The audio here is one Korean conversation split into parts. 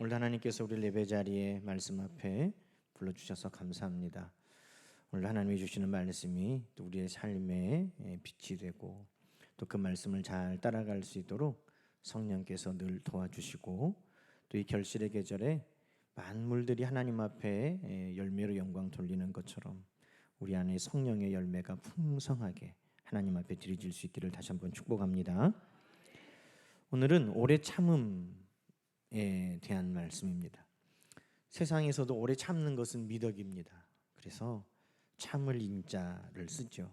오늘 하나님께서 우리 예배 자리에 말씀 앞에 불러주셔서 감사합니다. 오늘 하나님이 주시는 말씀이 또 우리의 삶에 빛이 되고 또 그 말씀을 잘 따라갈 수 있도록 성령께서 늘 도와주시고 또 이 결실의 계절에 만물들이 하나님 앞에 열매로 영광 돌리는 것처럼 우리 안에 성령의 열매가 풍성하게 하나님 앞에 드려질 수 있기를 다시 한번 축복합니다. 오늘은 오래 참음에 대한 말씀입니다. 세상에서도 오래 참는 것은 미덕입니다. 그래서 참을 인자를 쓰죠.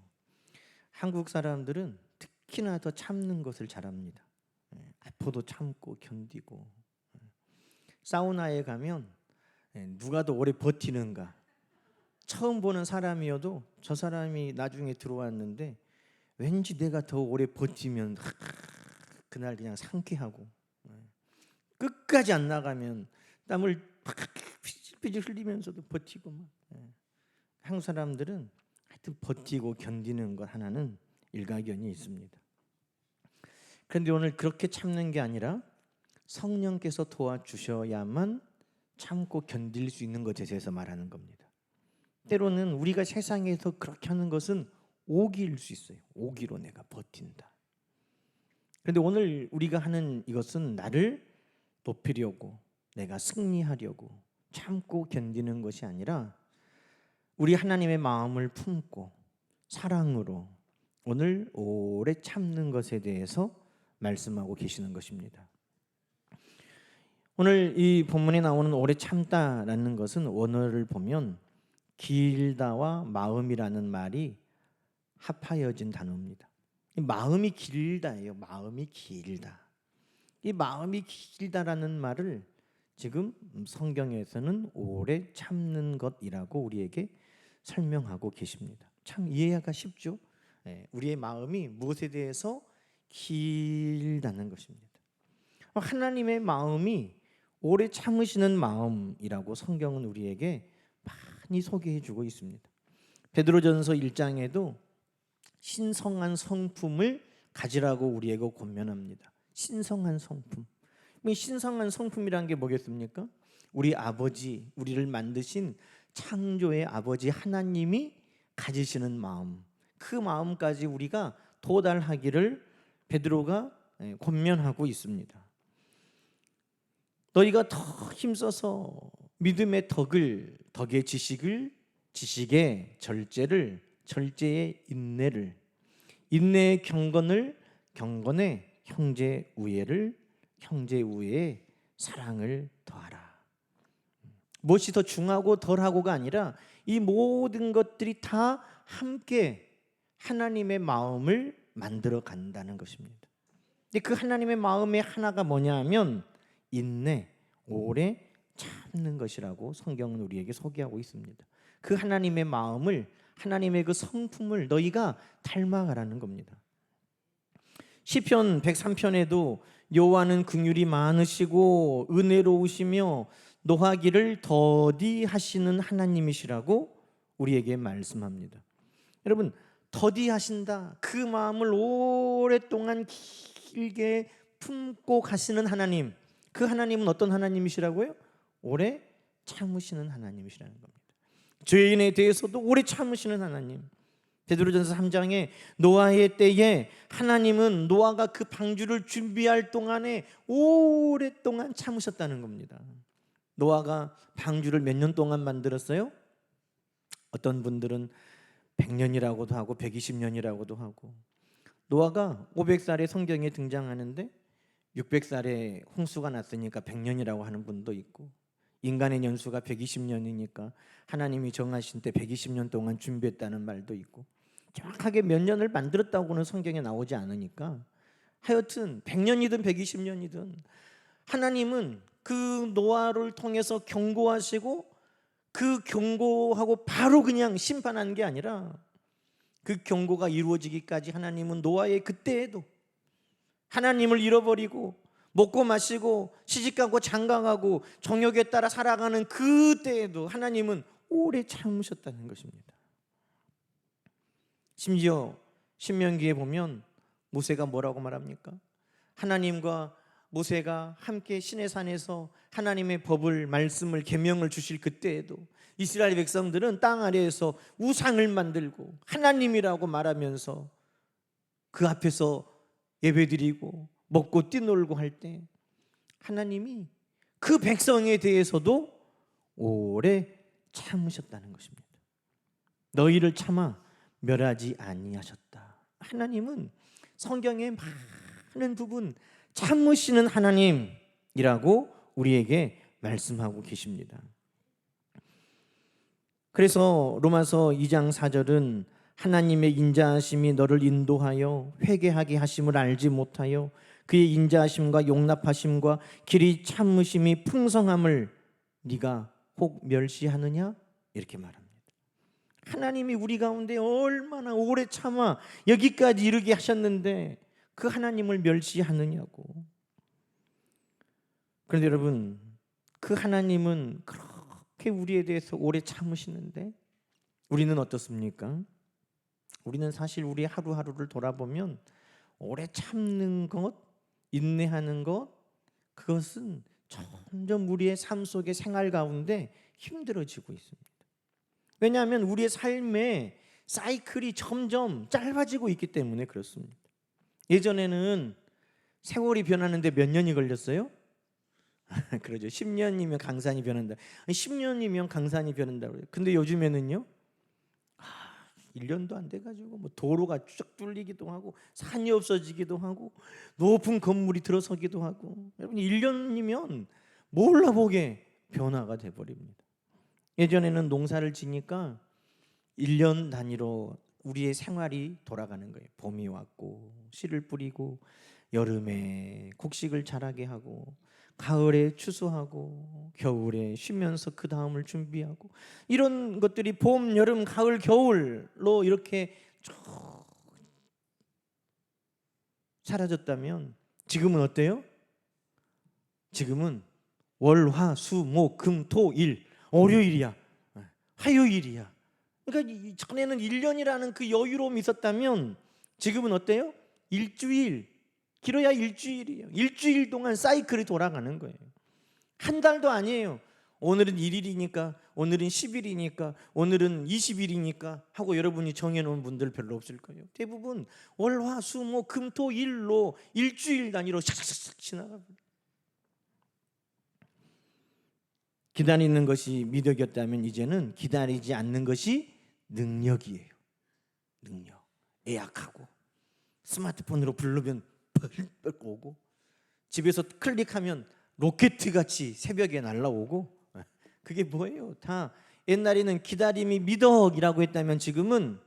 한국 사람들은 특히나 더 참는 것을 잘합니다. 아파도 참고 견디고, 사우나에 가면 누가 더 오래 버티는가, 처음 보는 사람이어도 저 사람이 나중에 들어왔는데 왠지 내가 더 오래 버티면 그날 그냥 상쾌하고, 끝까지 안 나가면 땀을 피질피질 흘리면서도 버티고 막. 한국 사람들은 하여튼 버티고 견디는 것 하나는 일가견이 있습니다. 그런데 오늘 그렇게 참는 게 아니라 성령께서 도와주셔야만 참고 견딜 수 있는 것에 대해서 말하는 겁니다. 때로는 우리가 세상에서 그렇게 하는 것은 오기일 수 있어요. 오기로 내가 버틴다. 그런데 오늘 우리가 하는 이것은 나를 높이려고, 내가 승리하려고 참고 견디는 것이 아니라 우리 하나님의 마음을 품고 사랑으로 오늘 오래 참는 것에 대해서 말씀하고 계시는 것입니다. 오늘 이 본문에 나오는 오래 참다라는 것은 원어를 보면 길다와 마음이라는 말이 합하여진 단어입니다. 마음이 길다예요. 마음이 길다. 이 마음이 길다라는 말을 지금 성경에서는 오래 참는 것이라고 우리에게 설명하고 계십니다. 참 이해가 쉽죠? 우리의 마음이 무엇에 대해서 길다는 것입니다. 하나님의 마음이 오래 참으시는 마음이라고 성경은 우리에게 많이 소개해주고 있습니다. 베드로전서 1장에도 신성한 성품을 가지라고 우리에게 권면합니다. 신성한 성품. 신성한 성품이란 게 뭐겠습니까? 우리 아버지, 우리를 만드신 창조의 아버지 하나님이 가지시는 마음, 그 마음까지 우리가 도달하기를 베드로가 권면하고 있습니다. 너희가 더 힘써서 믿음의 덕의 지식을, 지식의 절제를, 절제의 인내를, 인내의 경건을, 경건의 형제 우애를, 형제 우애의 사랑을 더하라. 무엇이 더 중하고 덜하고가 아니라 이 모든 것들이 다 함께 하나님의 마음을 만들어 간다는 것입니다. 근데 그 하나님의 마음의 하나가 뭐냐 하면 인내, 오래 참는 것이라고 성경은 우리에게 소개하고 있습니다. 그 하나님의 마음을, 하나님의 그 성품을 너희가 닮아가라는 겁니다. 시편 103편에도 여호와는 긍휼이 많으시고 은혜로우시며 노하기를 더디하시는 하나님이시라고 우리에게 말씀합니다. 여러분, 더디하신다, 그 마음을 오랫동안 길게 품고 가시는 하나님, 그 하나님은 어떤 하나님이시라고요? 오래 참으시는 하나님이시라는 겁니다. 죄인에 대해서도 오래 참으시는 하나님. 베드로전서 3장에 노아의 때에 하나님은 노아가 그 방주를 준비할 동안에 오랫동안 참으셨다는 겁니다. 노아가 방주를 몇 년 동안 만들었어요? 어떤 분들은 100년이라고도 하고 120년이라고도 하고, 노아가 500살에 성경에 등장하는데 600살에 홍수가 났으니까 100년이라고 하는 분도 있고, 인간의 연수가 120년이니까 하나님이 정하신 때 120년 동안 준비했다는 말도 있고, 정확하게 몇 년을 만들었다고는 성경에 나오지 않으니까 하여튼 100년이든 120년이든 하나님은 그 노아를 통해서 경고하시고 그 경고하고 바로 그냥 심판한 게 아니라 그 경고가 이루어지기까지 하나님은 노아의 그때에도 하나님을 잃어버리고 먹고 마시고 시집가고 장가가고 정욕에 따라 살아가는 그때에도 하나님은 오래 참으셨다는 것입니다. 심지어 신명기에 보면 모세가 뭐라고 말합니까? 하나님과 모세가 함께 시내산에서 하나님의 법을, 말씀을, 계명을 주실 그때에도 이스라엘 백성들은 땅 아래에서 우상을 만들고 하나님이라고 말하면서 그 앞에서 예배드리고 먹고 뛰놀고 할 때 하나님이 그 백성에 대해서도 오래 참으셨다는 것입니다. 너희를 참아 멸하지 아니하셨다. 하나님은 성경의 많은 부분 참으시는 하나님이라고 우리에게 말씀하고 계십니다. 그래서 로마서 2장 4절은 하나님의 인자하심이 너를 인도하여 회개하게 하심을 알지 못하여 그의 인자하심과 용납하심과 길이 참으심이 풍성함을 네가 혹 멸시하느냐? 이렇게 말합니다. 하나님이 우리 가운데 얼마나 오래 참아 여기까지 이르게 하셨는데 그 하나님을 멸시하느냐고. 그런데 여러분, 그 하나님은 그렇게 우리에 대해서 오래 참으시는데 우리는 어떻습니까? 우리는 사실 우리 하루하루를 돌아보면 오래 참는 것, 인내하는 것, 그것은 점점 우리의 삶 속의 생활 가운데 힘들어지고 있습니다. 왜냐하면 우리의 삶의 사이클이 점점 짧아지고 있기 때문에 그렇습니다. 예전에는 세월이 변하는데 몇 년이 걸렸어요? 그러죠. 10년이면 강산이 변한다. 10년이면 강산이 변한다고 그래요. 근데 요즘에는요, 1년도 안 돼가지고 뭐 도로가 쭉 뚫리기도 하고 산이 없어지기도 하고 높은 건물이 들어서기도 하고, 여러분 1년이면 몰라보게 변화가 돼버립니다. 예전에는 농사를 지니까 1년 단위로 우리의 생활이 돌아가는 거예요. 봄이 왔고 씨를 뿌리고 여름에 곡식을 자라게 하고 가을에 추수하고 겨울에 쉬면서 그 다음을 준비하고, 이런 것들이 봄, 여름, 가을, 겨울로 이렇게 쭉 사라졌다면 지금은 어때요? 지금은 월, 화, 수, 목, 금, 토, 일, 월요일이야, 화요일이야. 그러니까 전에는 1년이라는 그 여유로움이 있었다면 지금은 어때요? 일주일, 길어야 일주일이에요. 일주일 동안 사이클이 돌아가는 거예요. 한 달도 아니에요. 오늘은 1일이니까, 오늘은 10일이니까, 오늘은 20일이니까 하고 여러분이 정해놓은 분들 별로 없을 거예요. 대부분 월, 화, 수, 목, 금, 토, 일로 일주일 단위로 샥샥샥 지나가고, 기다리는 것이 미덕이었다면 이제는 기다리지 않는 것이 능력이에요. 능력. 예약하고 스마트폰으로 부르면 펄펄 오고, 집에서 클릭하면 로켓같이 새벽에 날아오고, 그게 뭐예요? 다 옛날에는 기다림이 미덕이라고 했다면 지금은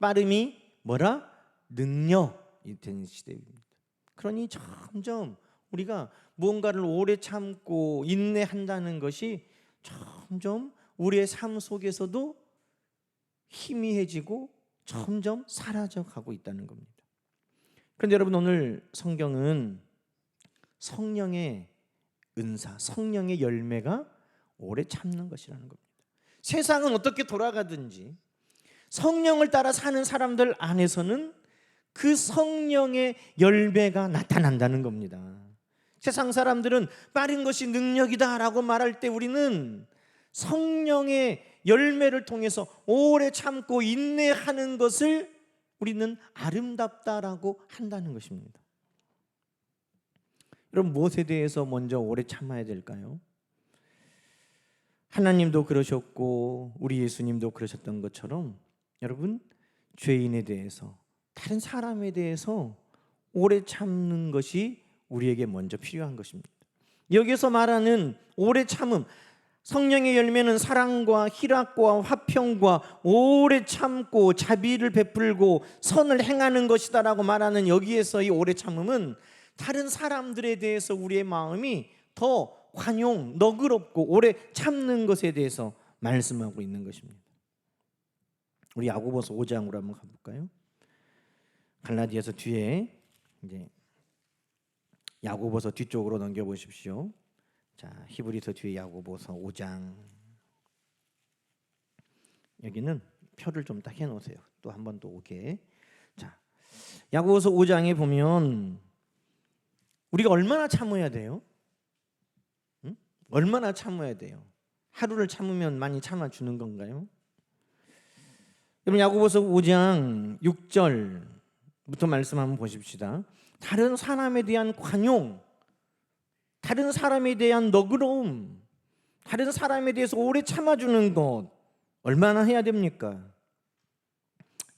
빠름이 뭐라? 능력이 된 시대입니다. 그러니 점점 우리가 무언가를 오래 참고 인내한다는 것이 점점 우리의 삶 속에서도 희미해지고 점점 사라져가고 있다는 겁니다. 그런데 여러분, 오늘 성경은 성령의 은사, 성령의 열매가 오래 참는 것이라는 겁니다. 세상은 어떻게 돌아가든지 성령을 따라 사는 사람들 안에서는 그 성령의 열매가 나타난다는 겁니다. 세상 사람들은 빠른 것이 능력이다라고 말할 때 우리는 성령의 열매를 통해서 오래 참고 인내하는 것을 우리는 아름답다라고 한다는 것입니다. 여러분, 무엇에 대해서 먼저 오래 참아야 될까요? 하나님도 그러셨고 우리 예수님도 그러셨던 것처럼 여러분, 죄인에 대해서, 다른 사람에 대해서 오래 참는 것이 우리에게 먼저 필요한 것입니다. 여기서 말하는 오래 참음, 성령의 열매는 사랑과 희락과 화평과 오래 참고 자비를 베풀고 선을 행하는 것이다라고 말하는 여기에서 이 오래 참음은 다른 사람들에 대해서 우리의 마음이 더 관용, 너그럽고 오래 참는 것에 대해서 말씀하고 있는 것입니다. 우리 야고보서 5장으로 한번 가볼까요? 갈라디아서 뒤에 이제 야고보서 뒤쪽으로 넘겨보십시오. 자, 히브리서 뒤에 야고보서 5장. 여기는 표를 좀 딱 해놓으세요. 또 한 번 또 오게. 자, 야고보서 5장에 보면 우리가 얼마나 참아야 돼요? 응? 얼마나 참아야 돼요? 하루를 참으면 많이 참아주는 건가요? 여러분, 야고보서 5장 6절부터 말씀 한번 보십시다. 다른 사람에 대한 관용, 다른 사람에 대한 너그러움, 다른 사람에 대해서 오래 참아주는 것 얼마나 해야 됩니까?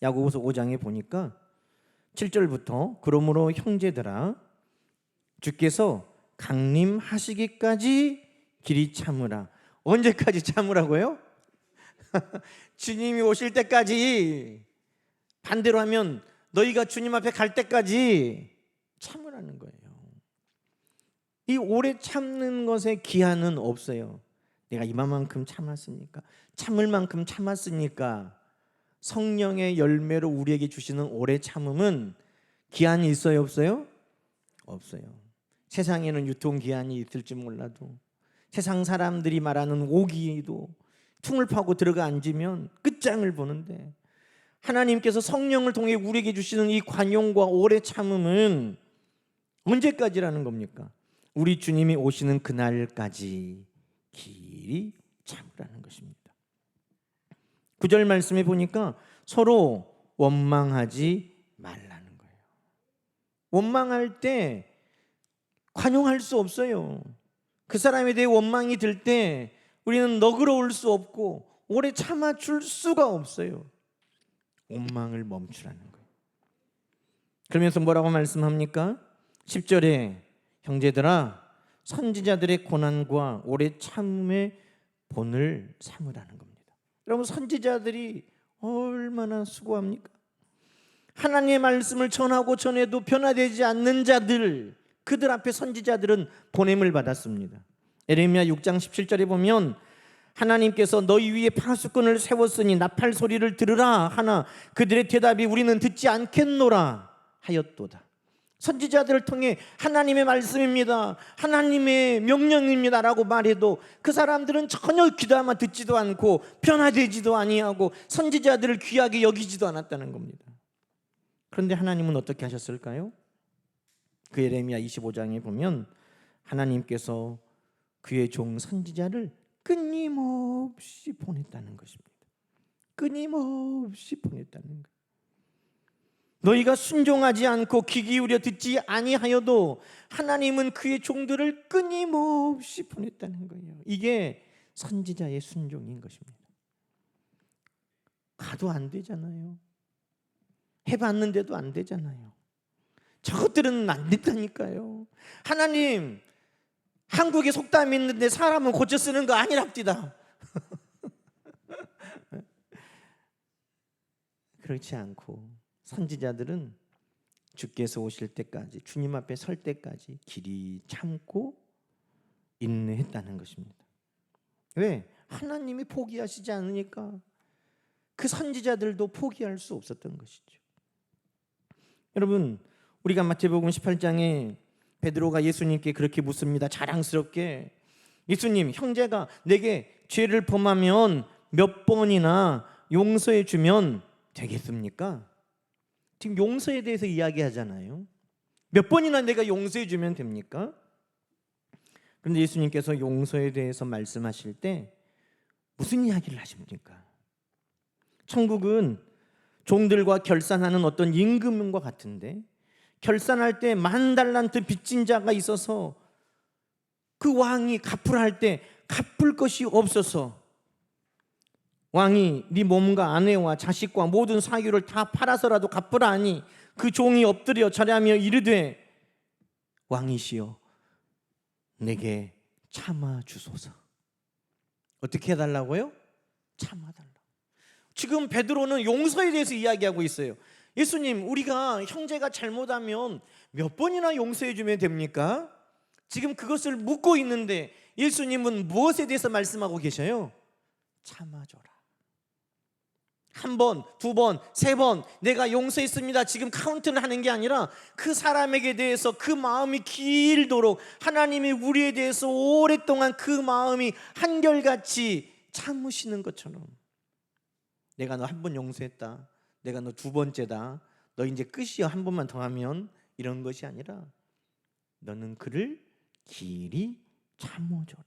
야고보서 5장에 보니까 7절부터 그러므로 형제들아 주께서 강림하시기까지 길이 참으라. 언제까지 참으라고요? 주님이 오실 때까지. 반대로 하면 너희가 주님 앞에 갈 때까지 참으라는 거예요. 이 오래 참는 것에 기한은 없어요. 내가 이만큼 참았으니까, 참을 만큼 참았으니까. 성령의 열매로 우리에게 주시는 오래 참음은 기한이 있어요, 없어요? 없어요. 세상에는 유통기한이 있을지 몰라도, 세상 사람들이 말하는 오기도 퉁을 파고 들어가 앉으면 끝장을 보는데, 하나님께서 성령을 통해 우리에게 주시는 이 관용과 오래 참음은 언제까지라는 겁니까? 우리 주님이 오시는 그날까지 길이 참으라는 것입니다. 9절 말씀에 보니까 서로 원망하지 말라는 거예요. 원망할 때 관용할 수 없어요. 그 사람에 대해 원망이 들 때 우리는 너그러울 수 없고 오래 참아줄 수가 없어요. 원망을 멈추라는 거예요. 그러면서 뭐라고 말씀합니까? 10절에 형제들아 선지자들의 고난과 오래 참음의 본을 삼으라는 겁니다. 여러분, 선지자들이 얼마나 수고합니까? 하나님의 말씀을 전하고 전해도 변화되지 않는 자들, 그들 앞에 선지자들은 보냄을 받았습니다. 예레미야 6장 17절에 보면 하나님께서 너희 위에 파수꾼을 세웠으니 나팔 소리를 들으라 하나 그들의 대답이 우리는 듣지 않겠노라 하였도다. 선지자들을 통해 하나님의 말씀입니다, 하나님의 명령입니다 라고 말해도 그 사람들은 전혀 귀담아 듣지도 않고 변화되지도 아니하고 선지자들을 귀하게 여기지도 않았다는 겁니다. 그런데 하나님은 어떻게 하셨을까요? 그 예레미야 25장에 보면 하나님께서 그의 종 선지자를 끊임없이 보냈다는 것입니다. 끊임없이 보냈다는 거예요. 너희가 순종하지 않고 귀 기울여 듣지 아니하여도 하나님은 그의 종들을 끊임없이 보냈다는 거예요. 이게 선지자의 순종인 것입니다. 가도 안 되잖아요. 해봤는데도 안 되잖아요. 저것들은 안 된다니까요. 하나님, 한국에 속담이 있는데 사람은 고쳐 쓰는 거 아니랍디다. 그렇지 않고 선지자들은 주께서 오실 때까지, 주님 앞에 설 때까지 길이 참고 인내했다는 것입니다. 왜? 하나님이 포기하시지 않으니까 그 선지자들도 포기할 수 없었던 것이죠. 여러분, 우리가 마태복음 18장에 베드로가 예수님께 그렇게 묻습니다. 자랑스럽게, 예수님, 형제가 내게 죄를 범하면 몇 번이나 용서해 주면 되겠습니까? 지금 용서에 대해서 이야기하잖아요. 몇 번이나 내가 용서해 주면 됩니까? 그런데 예수님께서 용서에 대해서 말씀하실 때 무슨 이야기를 하십니까? 천국은 종들과 결산하는 어떤 임금과 같은데, 결산할 때 10,000달란트 빚진 자가 있어서 그 왕이 갚으라 할 때 갚을 것이 없어서 왕이 네 몸과 아내와 자식과 모든 사유를 다 팔아서라도 갚으라 하니 그 종이 엎드려 절하며 이르되 왕이시여 내게 참아 주소서. 어떻게 해달라고요? 참아달라. 지금 베드로는 용서에 대해서 이야기하고 있어요. 예수님, 우리가 형제가 잘못하면 몇 번이나 용서해 주면 됩니까? 지금 그것을 묻고 있는데 예수님은 무엇에 대해서 말씀하고 계셔요? 참아줘라. 한 번, 두 번, 세 번 내가 용서했습니다, 지금 카운트를 하는 게 아니라 그 사람에게 대해서 그 마음이 길도록 하나님이 우리에 대해서 오랫동안 그 마음이 한결같이 참으시는 것처럼, 내가 너 한 번 용서했다, 내가 너 두 번째다, 너 이제 끝이야, 한 번만 더 하면, 이런 것이 아니라 너는 그를 길이 참아줘라.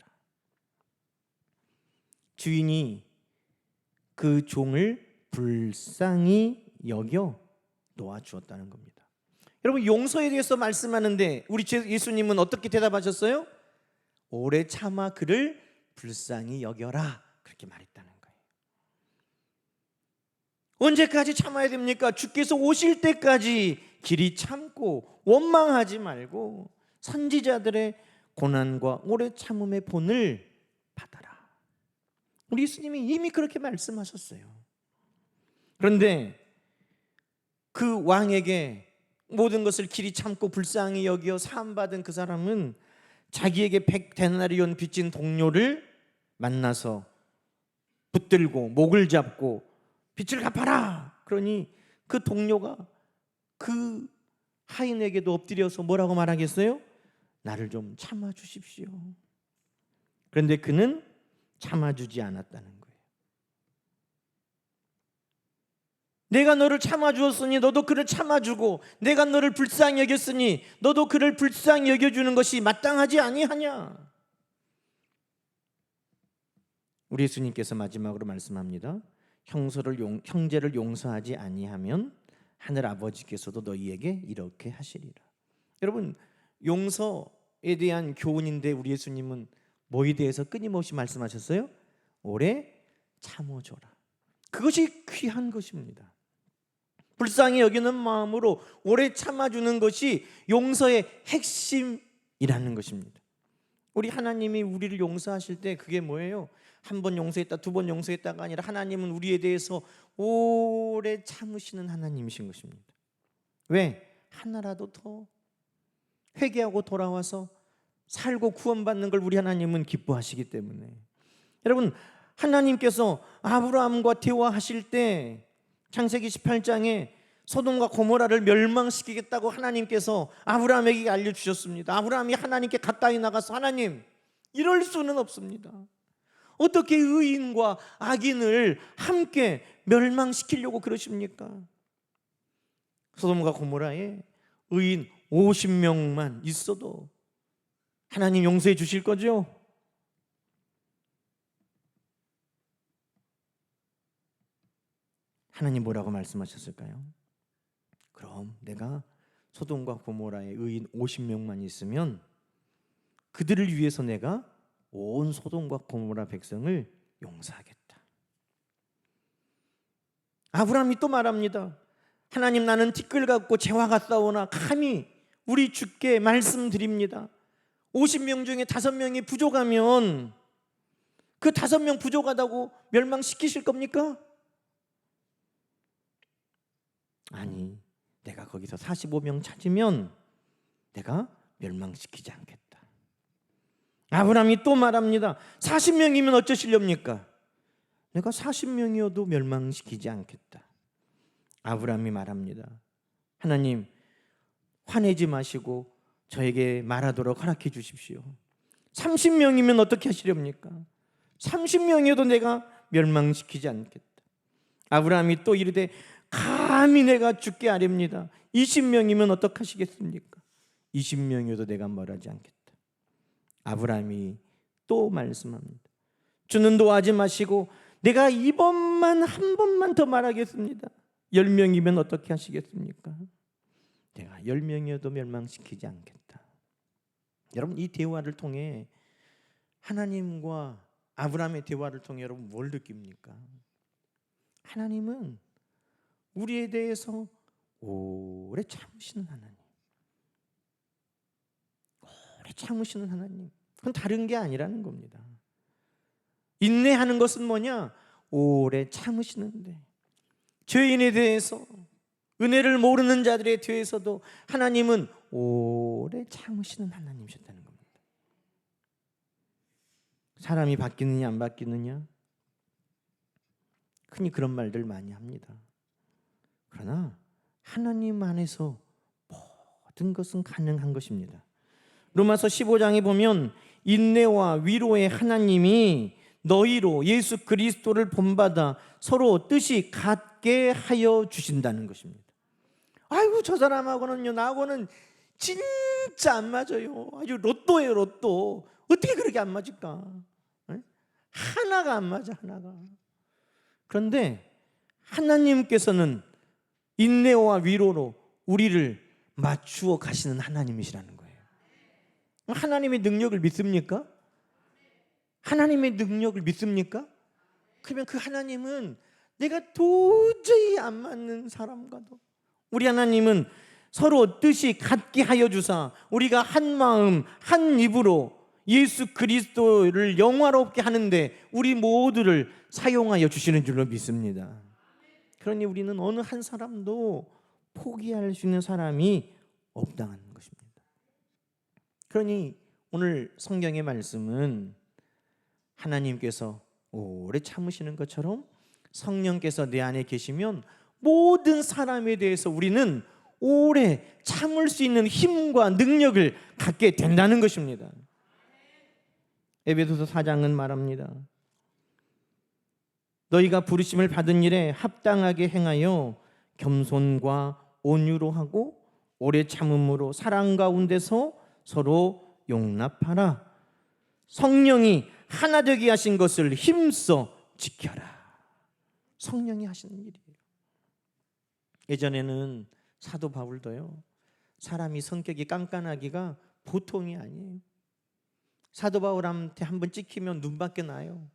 주인이 그 종을 불쌍히 여겨 놓아주었다는 겁니다. 여러분, 용서에 대해서 말씀하는데 우리 예수님은 어떻게 대답하셨어요? 오래 참아 그를 불쌍히 여겨라, 그렇게 말했다는 거예요. 언제까지 참아야 됩니까? 주께서 오실 때까지 길이 참고 원망하지 말고 선지자들의 고난과 오래 참음의 본을 받아라. 우리 예수님이 이미 그렇게 말씀하셨어요. 그런데 그 왕에게 모든 것을 길이 참고 불쌍히 여겨 사함받은 그 사람은 자기에게 100데나리온 빚진 동료를 만나서 붙들고 목을 잡고 빚을 갚아라. 그러니 그 동료가 그 하인에게도 엎드려서 뭐라고 말하겠어요? 나를 좀 참아주십시오. 그런데 그는 참아주지 않았다는 거예요. 내가 너를 참아주었으니 너도 그를 참아주고, 내가 너를 불쌍히 여겼으니 너도 그를 불쌍히 여겨주는 것이 마땅하지 아니하냐? 우리 예수님께서 마지막으로 말씀합니다. 형제를 용서하지 아니하면 하늘 아버지께서도 너희에게 이렇게 하시리라. 여러분, 용서에 대한 교훈인데 우리 예수님은 뭐에 대해서 끊임없이 말씀하셨어요? 오래 참아줘라. 그것이 귀한 것입니다. 불쌍히 여기는 마음으로 오래 참아주는 것이 용서의 핵심이라는 것입니다. 우리 하나님이 우리를 용서하실 때 그게 뭐예요? 한 번 용서했다, 두 번 용서했다가 아니라 하나님은 우리에 대해서 오래 참으시는 하나님이신 것입니다. 왜? 하나라도 더 회개하고 돌아와서 살고 구원받는 걸 우리 하나님은 기뻐하시기 때문에. 여러분, 하나님께서 아브라함과 대화하실 때 창세기 18장에 소돔과 고모라를 멸망시키겠다고 하나님께서 아브라함에게 알려주셨습니다. 아브라함이 하나님께 가까이 나가서 하나님, 이럴 수는 없습니다. 어떻게 의인과 악인을 함께 멸망시키려고 그러십니까? 소돔과 고모라에 의인 50명만 있어도 하나님 용서해 주실 거죠? 하나님 뭐라고 말씀하셨을까요? 그럼 내가 소돔과 고모라의 의인 50명만 있으면 그들을 위해서 내가 온 소돔과 고모라 백성을 용서하겠다. 아브라함이 또 말합니다. 하나님, 나는 티끌 같고 재와 같사오나 감히 우리 주께 말씀드립니다. 50명 중에 5명이 부족하면 그 5명 부족하다고 멸망시키실 겁니까? 아니, 내가 거기서 45명 찾으면 내가 멸망시키지 않겠다. 아브라함이 또 말합니다. 40명이면 어쩌시렵니까? 내가 40명이어도 멸망시키지 않겠다. 아브라함이 말합니다. 하나님, 화내지 마시고 저에게 말하도록 허락해 주십시오. 30명이면 어떻게 하시렵니까? 30명이어도 내가 멸망시키지 않겠다. 아브라함이 또 이르되 감히 내가 죽게 하렵니다. 20명이면 어떡하시겠습니까? 20명이어도 내가 멀하지 않겠다. 아브라함이 또 말씀합니다. 주는 노하지 마시고 내가 이번만 한 번만 더 말하겠습니다. 10명이면 어떻게 하시겠습니까? 내가 10명이어도 멸망시키지 않겠다. 여러분, 이 대화를 통해 하나님과 아브라함의 대화를 통해 여러분 뭘 느낍니까? 하나님은 우리에 대해서 오래 참으시는 하나님, 오래 참으시는 하나님. 그건 다른 게 아니라는 겁니다. 인내하는 것은 뭐냐? 오래 참으시는데 죄인에 대해서, 은혜를 모르는 자들에 대해서도 하나님은 오래 참으시는 하나님이셨다는 겁니다. 사람이 바뀌느냐 안 바뀌느냐? 흔히 그런 말들 많이 합니다. 그러나 하나님 안에서 모든 것은 가능한 것입니다. 로마서 15장에 보면 인내와 위로의 하나님이 너희로 예수 그리스도를 본받아 서로 뜻이 같게 하여 주신다는 것입니다. 아이고, 저 사람하고는요, 나하고는 진짜 안 맞아요. 아주 로또예요, 로또. 어떻게 그렇게 안 맞을까? 에? 하나가 안 맞아, 하나가. 그런데 하나님께서는 인내와 위로로 우리를 맞추어 가시는 하나님이시라는 거예요. 하나님의 능력을 믿습니까? 하나님의 능력을 믿습니까? 그러면 그 하나님은 내가 도저히 안 맞는 사람과도, 우리 하나님은 서로 뜻이 같게 하여 주사 우리가 한 마음 한 입으로 예수 그리스도를 영화롭게 하는데 우리 모두를 사용하여 주시는 줄로 믿습니다. 그러니 우리는 어느 한 사람도 포기할 수 있는 사람이 없다는 것입니다. 그러니 오늘 성경의 말씀은 하나님께서 오래 참으시는 것처럼 성령께서 내 안에 계시면 모든 사람에 대해서 우리는 오래 참을 수 있는 힘과 능력을 갖게 된다는 것입니다. 에베소서 4장은 말합니다. 너희가 부르심을 받은 일에 합당하게 행하여 겸손과 온유로 하고 오래 참음으로 사랑 가운데서 서로 용납하라. 성령이 하나 되게 하신 것을 힘써 지켜라. 성령이 하시는 일이에요. 예전에는 사도 바울도요, 사람이 성격이 깐깐하기가 보통이 아니에요. 사도 바울한테 한번 찍히면 눈밖에 나요.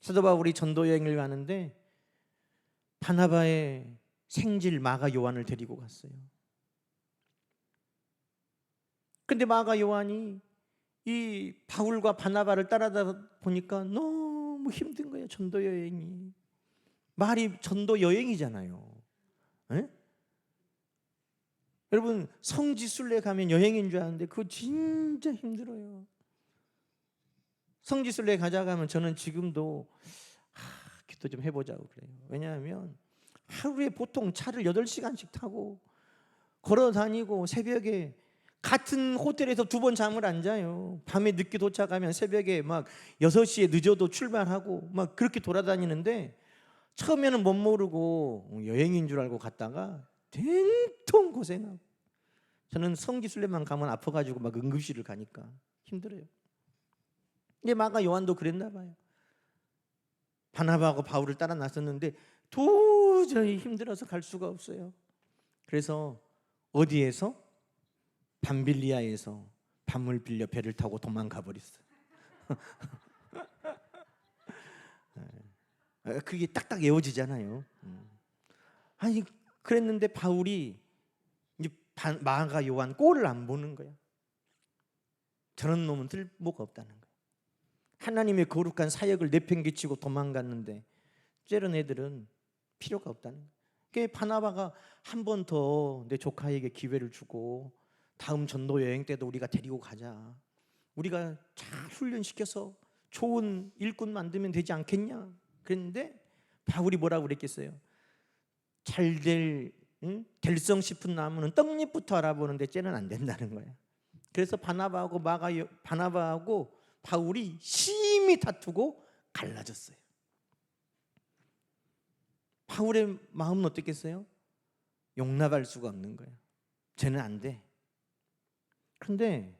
사도 바울이 전도 여행을 가는데 바나바의 생질 마가 요한을 데리고 갔어요. 근데 마가 요한이 이 바울과 바나바를 따라다 보니까 너무 힘든 거예요. 전도 여행이. 말이 전도 여행이잖아요. 에? 여러분 성지순례 가면 여행인 줄 아는데 그거 진짜 힘들어요. 성지순례 가자 가면 저는 지금도 기도 좀 해보자고 그래요. 왜냐하면 하루에 보통 차를 8시간씩 타고 걸어 다니고 새벽에 같은 호텔에서 2번 잠을 안 자요. 밤에 늦게 도착하면 새벽에 막 6시에 늦어도 출발하고 막 그렇게 돌아다니는데 처음에는 못 모르고 여행인 줄 알고 갔다가 된통 고생하고, 저는 성지순례만 가면 아파가지고 막 응급실을 가니까 힘들어요. 근데 마가 요한도 그랬나 봐요. 바나바하고 바울을 따라 나섰는데 도저히 힘들어서 갈 수가 없어요. 그래서 어디에서? 밤빌리아에서 밤을 빌려 배를 타고 도망가 버렸어요. 그게 딱딱 외워지잖아요. 아니 그랬는데 바울이 이제 마가 요한 꼴을 안 보는 거야. 저런 놈은 쓸모가 없다는 거야. 하나님의 거룩한 사역을 내팽개치고 도망갔는데 저런 애들은 필요가 없다는 거야. 그러니까 바나바가 한 번 더 내 조카에게 기회를 주고 다음 전도 여행 때도 우리가 데리고 가자. 우리가 잘 훈련시켜서 좋은 일꾼 만들면 되지 않겠냐? 그랬는데 바울이 뭐라고 그랬겠어요? 잘 될성 싶은 나무는 떡잎부터 알아보는데 쟤는 안 된다는 거야. 그래서 바나바하고 바울이 심히 다투고 갈라졌어요. 바울의 마음은 어땠겠어요? 용납할 수가 없는 거예요. 쟤는 안 돼. 그런데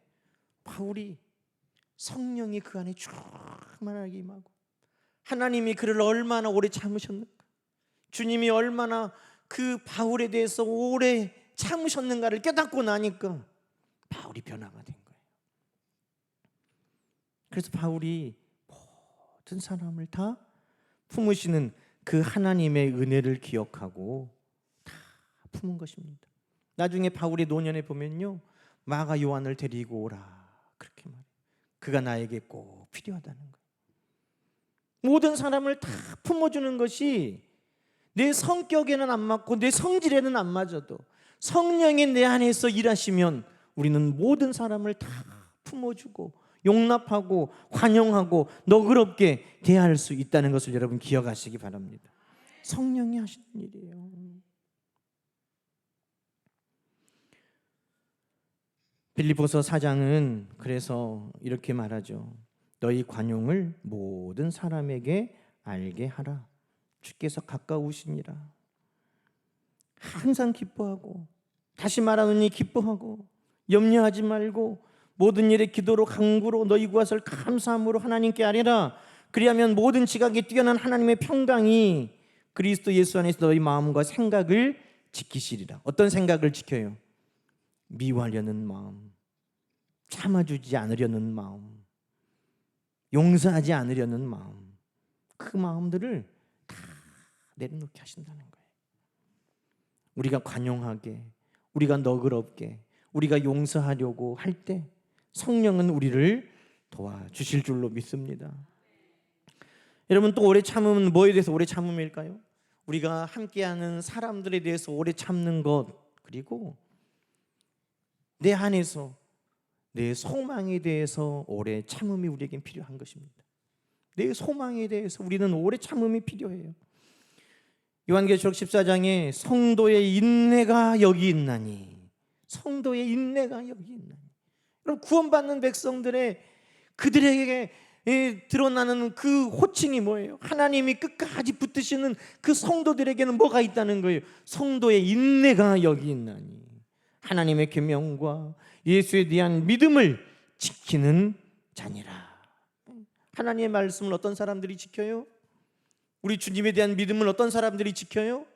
바울이 성령이 그 안에 충만하게 임하고 하나님이 그를 얼마나 오래 참으셨는가, 주님이 얼마나 그 바울에 대해서 오래 참으셨는가를 깨닫고 나니까 바울이 변화가 된 거예요. 그래서 바울이 모든 사람을 다 품으시는 그 하나님의 은혜를 기억하고 다 품은 것입니다. 나중에 바울의 노년에 보면요, 마가 요한을 데리고 오라 그렇게 말해요. 그가 나에게 꼭 필요하다는 거예요. 모든 사람을 다 품어주는 것이 내 성격에는 안 맞고 내 성질에는 안 맞아도 성령이 내 안에서 일하시면 우리는 모든 사람을 다 품어주고 용납하고 환영하고 너그럽게 대할 수 있다는 것을 여러분 기억하시기 바랍니다. 성령이 하시는 일이에요. 빌립보서 4장은 그래서 이렇게 말하죠. 너희 관용을 모든 사람에게 알게 하라. 주께서 가까우시니라. 항상 기뻐하고 다시 말하노니 기뻐하고 염려하지 말고 모든 일에 기도로 간구로 너희 구하를 감사함으로 하나님께 아뢰라. 그리하면 모든 지각에 뛰어난 하나님의 평강이 그리스도 예수 안에서 너희 마음과 생각을 지키시리라. 어떤 생각을 지켜요? 미워하려는 마음, 참아주지 않으려는 마음, 용서하지 않으려는 마음, 그 마음들을 다 내려놓게 하신다는 거예요. 우리가 관용하게, 우리가 너그럽게, 우리가 용서하려고 할 때 성령은 우리를 도와주실 줄로 믿습니다. 여러분, 또 오래 참음은 뭐에 대해서 오래 참음일까요? 우리가 함께하는 사람들에 대해서 오래 참는 것, 그리고 내 안에서 내 소망에 대해서 오래 참음이 우리에겐 필요한 것입니다. 내 소망에 대해서 우리는 오래 참음이 필요해요. 요한계시록 14장에 성도의 인내가 여기 있나니, 성도의 인내가 여기 있나니. 여러분, 구원받는 백성들의 그들에게 드러나는 그 호칭이 뭐예요? 하나님이 끝까지 붙드시는 그 성도들에게는 뭐가 있다는 거예요? 성도의 인내가 여기 있나니, 하나님의 계명과 예수에 대한 믿음을 지키는 자니라. 하나님의 말씀을 어떤 사람들이 지켜요? 우리 주님에 대한 믿음을 어떤 사람들이 지켜요?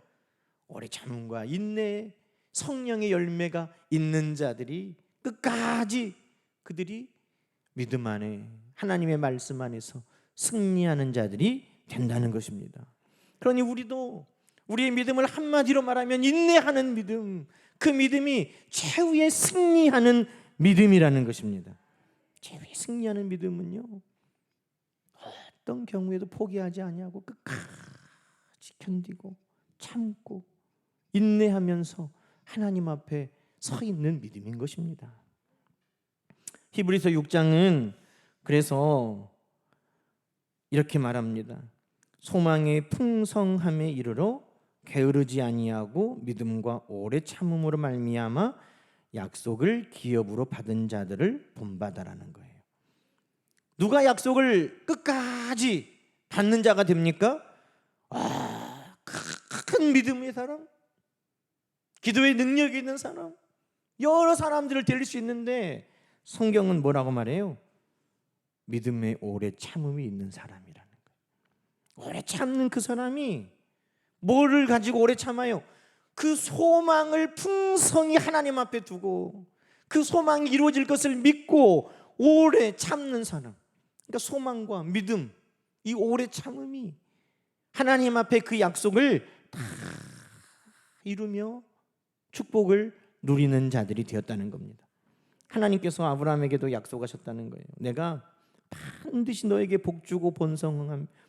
오래 참음과 인내, 성령의 열매가 있는 자들이 끝까지 그들이 믿음 안에, 하나님의 말씀 안에서 승리하는 자들이 된다는 것입니다. 그러니 우리도 우리의 믿음을 한마디로 말하면 인내하는 믿음, 그 믿음이 최후의 승리하는 믿음이라는 것입니다. 최후의 승리하는 믿음은요, 어떤 경우에도 포기하지 아니하고 끝까지 견디고 참고 인내하면서 하나님 앞에 서 있는 믿음인 것입니다. 히브리서 6장은 그래서 이렇게 말합니다. 소망의 풍성함에 이르러 게으르지 아니하고 믿음과 오래 참음으로 말미암아 약속을 기업으로 받은 자들을 본받아라는 거예요. 누가 약속을 끝까지 받는 자가 됩니까? 큰 믿음의 사람, 기도의 능력이 있는 사람, 여러 사람들을 데릴 수 있는데 성경은 뭐라고 말해요? 믿음의 오래 참음이 있는 사람이라는 거예요. 오래 참는 그 사람이 뭐를 가지고 오래 참아요? 그 소망을 풍성히 하나님 앞에 두고 그 소망이 이루어질 것을 믿고 오래 참는 사람. 그러니까 소망과 믿음, 이 오래 참음이 하나님 앞에 그 약속을 다 이루며 축복을 누리는 자들이 되었다는 겁니다. 하나님께서 아브라함에게도 약속하셨다는 거예요. 내가 반드시 너에게 복주고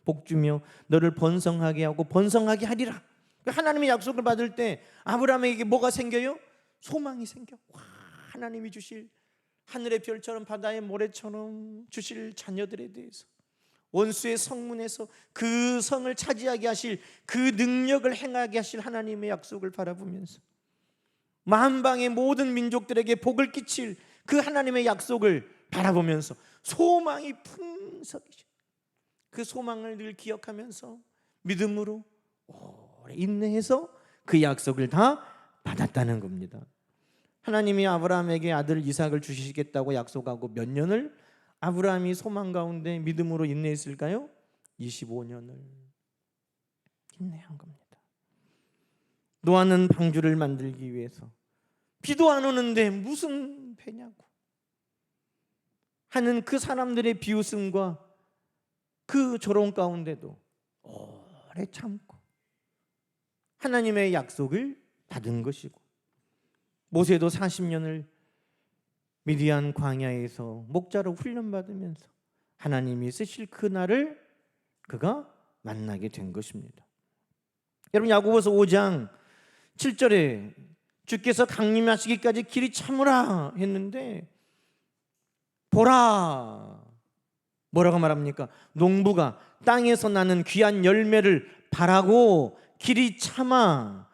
복주며 너를 번성하게 하고 번성하게 하리라. 하나님의 약속을 받을 때 아브라함에게 뭐가 생겨요? 소망이 생겨. 하나님이 주실 하늘의 별처럼 바다의 모래처럼 주실 자녀들에 대해서, 원수의 성문에서 그 성을 차지하게 하실 그 능력을 행하게 하실 하나님의 약속을 바라보면서 만방의 모든 민족들에게 복을 끼칠 그 하나님의 약속을 바라보면서 소망이 풍성이죠. 그 소망을 늘 기억하면서 믿음으로 오래 인내해서 그 약속을 다 받았다는 겁니다. 하나님이 아브라함에게 아들 이삭을 주시겠다고 약속하고 몇 년을 아브라함이 소망 가운데 믿음으로 인내했을까요? 25년을 인내한 겁니다. 노아는 방주를 만들기 위해서 비도 안 오는데 무슨 배냐고 하는 그 사람들의 비웃음과 그 조롱 가운데도 오래 참고 하나님의 약속을 받은 것이고, 모세도 40년을 미디안 광야에서 목자로 훈련받으면서 하나님이 쓰실 그날을 그가 만나게 된 것입니다. 여러분, 야고보서 5장 7절에 주께서 강림하시기까지 길이 참으라 했는데, 보라, 뭐라고 말합니까? 농부가 땅에서 나는 귀한 열매를 바라고 길이 참아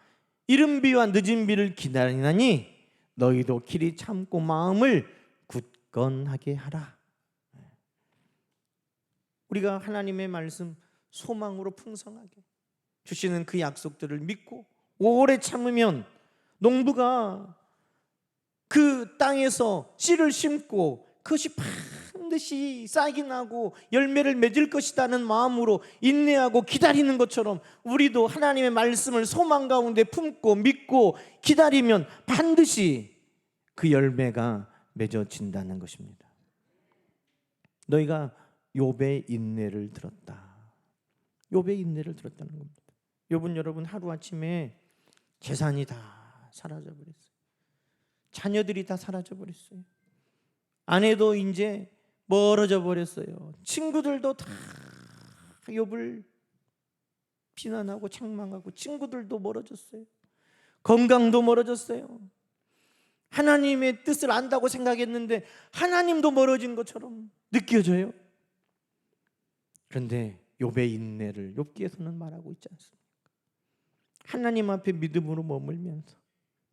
이른 비와 늦은 비를 기다리나니 너희도 길이 참고 마음을 굳건하게 하라. 우리가 하나님의 말씀 소망으로 풍성하게 주시는 그 약속들을 믿고 오래 참으면 농부가 그 땅에서 씨를 심고 그것이 반드시 싹이 나고 열매를 맺을 것이라는 마음으로 인내하고 기다리는 것처럼 우리도 하나님의 말씀을 소망 가운데 품고 믿고 기다리면 반드시 그 열매가 맺어진다는 것입니다. 너희가 욥의 인내를 들었다. 욥의 인내를 들었다는 겁니다. 욥은 여러분 하루아침에 재산이 다 사라져버렸어요. 자녀들이 다 사라져버렸어요. 아내도 이제 멀어져 버렸어요. 친구들도 다 욥을 비난하고 책망하고 친구들도 멀어졌어요. 건강도 멀어졌어요. 하나님의 뜻을 안다고 생각했는데 하나님도 멀어진 것처럼 느껴져요. 그런데 욥의 인내를 욥기에서는 말하고 있지 않습니까? 하나님 앞에 믿음으로 머물면서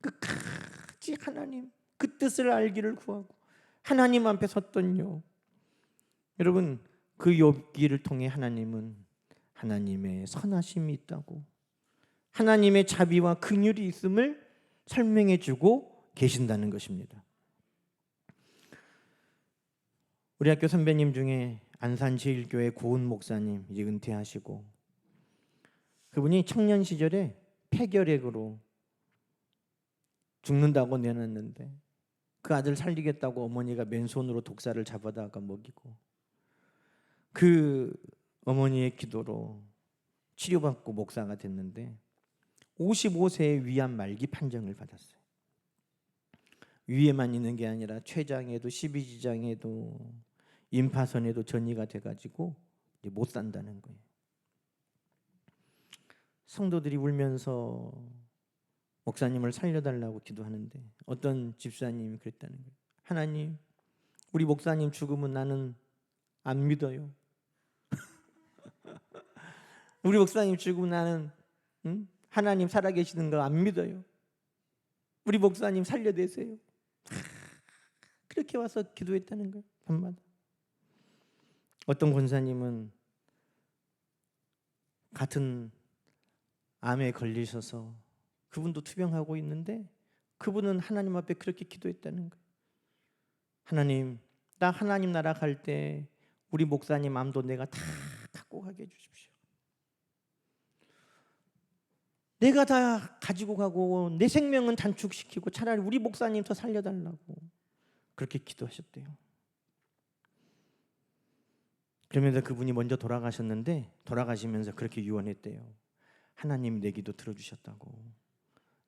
끝까지 하나님 그 뜻을 알기를 구하고 하나님 앞에 섰던 욥. 여러분, 그 욥기를 통해 하나님은 하나님의 선하심이 있다고, 하나님의 자비와 긍휼이 있음을 설명해 주고 계신다는 것입니다. 우리 학교 선배님 중에 안산제일교회 고은 목사님, 이제 은퇴하시고, 그분이 청년 시절에 폐결핵으로 죽는다고 내놨는데 그 아들 살리겠다고 어머니가 맨손으로 독사를 잡아다가 먹이고, 그 어머니의 기도로 치료받고 목사가 됐는데 55세의 위암 말기 판정을 받았어요. 위에만 있는 게 아니라 췌장에도 십이지장에도 임파선에도 전이가 돼가지고 이제 못 산다는 거예요. 성도들이 울면서 목사님을 살려달라고 기도하는데 어떤 집사님이 그랬다는 거예요. 하나님, 우리 목사님 죽으면 나는 안 믿어요. 우리 목사님 죽으면 나는 하나님 살아계시는 거 안 믿어요. 우리 목사님 살려내세요. 그렇게 와서 기도했다는 거예요. 밤마다. 어떤 권사님은 같은 암에 걸리셔서 그분도 투병하고 있는데 그분은 하나님 앞에 그렇게 기도했다는 거예요. 하나님, 나 하나님 나라 갈 때 우리 목사님 암도 내가 다 갖고 가게 해주십시오. 내가 다 가지고 가고 내 생명은 단축시키고 차라리 우리 목사님 더 살려달라고 그렇게 기도하셨대요. 그러면서 그분이 먼저 돌아가셨는데 돌아가시면서 그렇게 유언했대요. 하나님 내 기도 들어주셨다고,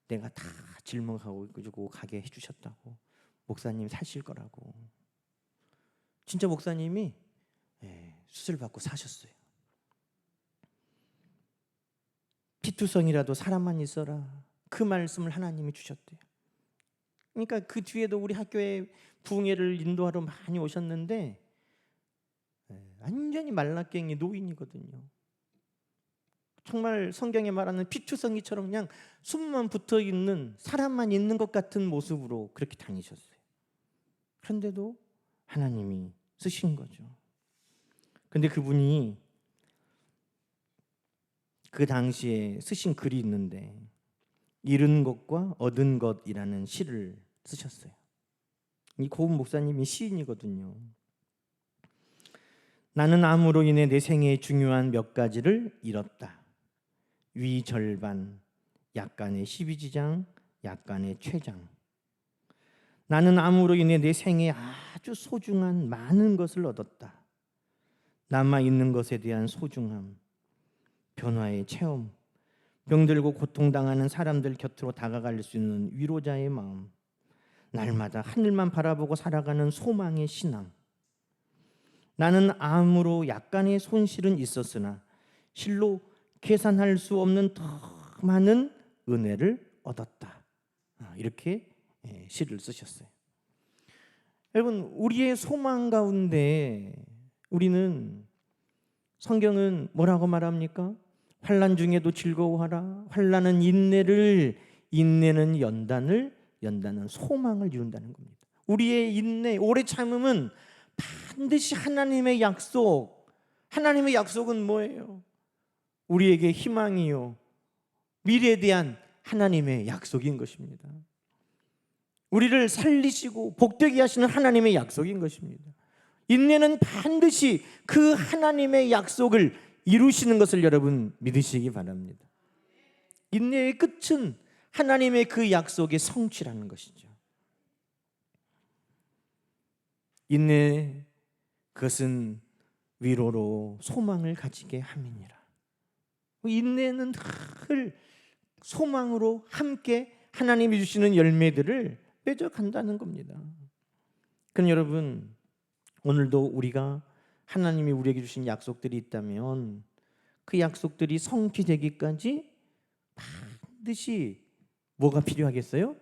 내가 다 짊어지고 가게 해주셨다고, 목사님 사실 거라고. 진짜 목사님이 수술 받고 사셨어요. 피투성이라도 사람만 있어라, 그 말씀을 하나님이 주셨대요. 그러니까 그 뒤에도 우리 학교에 부흥회를 인도하러 많이 오셨는데 완전히 말라깽이 노인이거든요. 정말 성경에 말하는 피투성이처럼 그냥 숨만 붙어있는, 사람만 있는 것 같은 모습으로 그렇게 다니셨어요. 그런데도 하나님이 쓰신 거죠. 그런데 그분이 그 당시에 쓰신 글이 있는데 잃은 것과 얻은 것이라는 시를 쓰셨어요. 이 고은 목사님이 시인이거든요. 나는 암으로 인해 내 생애의 중요한 몇 가지를 잃었다. 위 절반, 약간의 십이지장, 약간의 췌장. 나는 암으로 인해 내 생애에 아주 소중한 많은 것을 얻었다. 남아있는 것에 대한 소중함, 변화의 체험, 병들고 고통당하는 사람들 곁으로 다가갈 수 있는 위로자의 마음, 날마다 하늘만 바라보고 살아가는 소망의 신앙. 나는 암으로 약간의 손실은 있었으나 실로 계산할 수 없는 더 많은 은혜를 얻었다. 이렇게 시를 쓰셨어요. 여러분, 우리의 소망 가운데 우리는, 성경은 뭐라고 말합니까? 환난 중에도 즐거워하라. 환난은 인내를, 인내는 연단을, 연단은 소망을 이룬다는 겁니다. 우리의 인내, 오래 참음은 반드시 하나님의 약속. 하나님의 약속은 뭐예요? 우리에게 희망이요, 미래에 대한 하나님의 약속인 것입니다. 우리를 살리시고 복되게 하시는 하나님의 약속인 것입니다. 인내는 반드시 그 하나님의 약속을 이루시는 것을 여러분 믿으시기 바랍니다. 인내의 끝은 하나님의 그 약속의 성취라는 것이죠. 인내, 그것은 위로로 소망을 가지게 함이니라. 인내는 늘 소망으로 함께 하나님이 주시는 열매들을 맺어간다는 겁니다. 그럼 여러분, 오늘도 우리가 하나님이 우리에게 주신 약속들이 있다면 그 약속들이 성취되기까지 반드시 뭐가 필요하겠어요?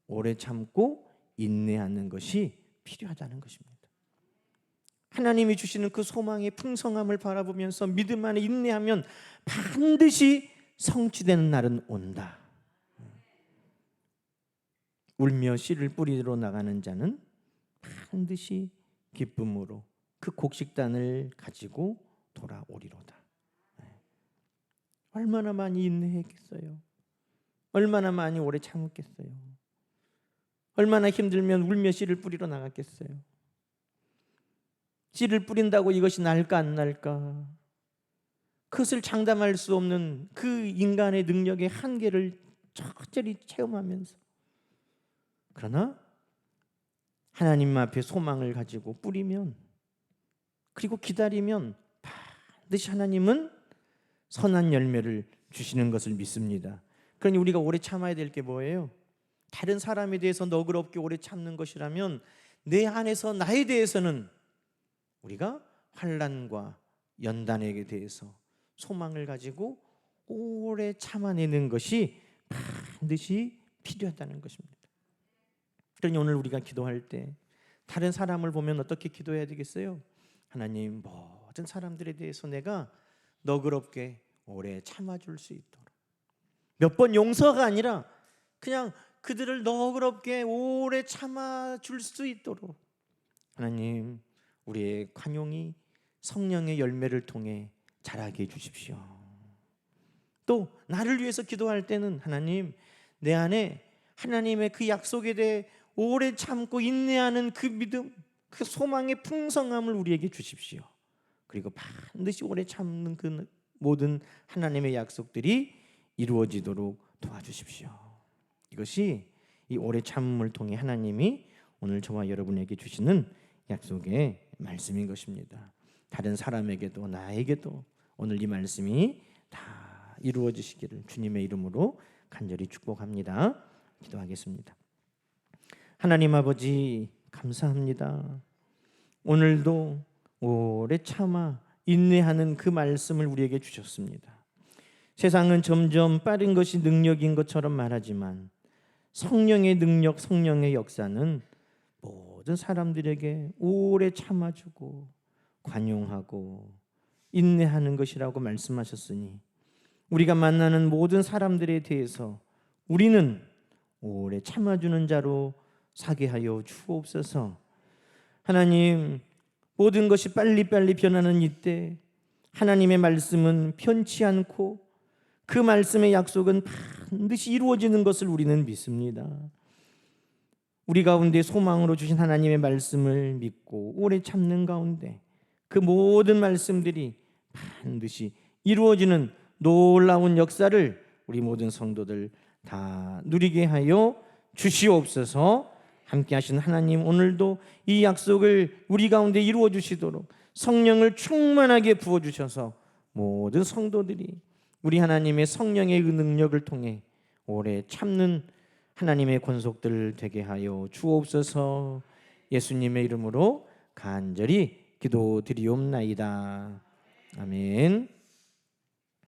오래 참고 인내하는 것이 필요하다는 것입니다. 하나님이 주시는 그 소망의 풍성함을 바라보면서 믿음 안에 인내하면 반드시 성취되는 날은 온다. 울며 씨를 뿌리러 나가는 자는 반드시 기쁨으로 그 곡식단을 가지고 돌아오리로다. 얼마나 많이 인내했겠어요? 얼마나 많이 오래 참았겠어요? 얼마나 힘들면 울며 씨를 뿌리러 나갔겠어요? 씨를 뿌린다고 이것이 날까 안 날까? 그것을 장담할 수 없는 그 인간의 능력의 한계를 적절히 체험하면서, 그러나 하나님 앞에 소망을 가지고 뿌리면, 그리고 기다리면 반드시 하나님은 선한 열매를 주시는 것을 믿습니다. 그러니 우리가 오래 참아야 될 게 뭐예요? 다른 사람에 대해서 너그럽게 오래 참는 것이라면 내 안에서 나에 대해서는 우리가 환난과 연단에 대해서 소망을 가지고 오래 참아내는 것이 반드시 필요하다는 것입니다. 그러니 오늘 우리가 기도할 때 다른 사람을 보면 어떻게 기도해야 되겠어요? 하나님, 모든 사람들에 대해서 내가 너그럽게 오래 참아줄 수 있도록, 몇 번 용서가 아니라 그냥 그들을 너그럽게 오래 참아줄 수 있도록 하나님, 우리의 관용이 성령의 열매를 통해 자라게 해주십시오. 또 나를 위해서 기도할 때는 하나님, 내 안에 하나님의 그 약속에 대해 오래 참고 인내하는 그 믿음, 그 소망의 풍성함을 우리에게 주십시오. 그리고 반드시 오래 참는 그 모든 하나님의 약속들이 이루어지도록 도와주십시오. 이것이 이 오래 참음을 통해 하나님이 오늘 저와 여러분에게 주시는 약속의 말씀인 것입니다. 다른 사람에게도 나에게도 오늘 이 말씀이 다 이루어지시기를 주님의 이름으로 간절히 축복합니다. 기도하겠습니다. 하나님 아버지, 감사합니다. 오늘도 오래 참아 인내하는 그 말씀을 우리에게 주셨습니다. 세상은 점점 빠른 것이 능력인 것처럼 말하지만 성령의 능력, 성령의 역사는 모든 사람들에게 오래 참아주고 관용하고 인내하는 것이라고 말씀하셨으니 우리가 만나는 모든 사람들에 대해서 우리는 오래 참아주는 자로 사게 하여 주옵소서. 하나님, 모든 것이 빨리빨리 변하는 이때 하나님의 말씀은 편치 않고 그 말씀의 약속은 반드시 이루어지는 것을 우리는 믿습니다. 우리 가운데 소망으로 주신 하나님의 말씀을 믿고 오래 참는 가운데 그 모든 말씀들이 반드시 이루어지는 놀라운 역사를 우리 모든 성도들 다 누리게 하여 주시옵소서. 함께 하신 하나님, 오늘도 이 약속을 우리 가운데 이루어 주시도록 성령을 충만하게 부어주셔서 모든 성도들이 우리 하나님의 성령의 능력을 통해 오래 참는 하나님의 권속들 되게 하여 주옵소서. 예수님의 이름으로 간절히 기도드리옵나이다. 아멘.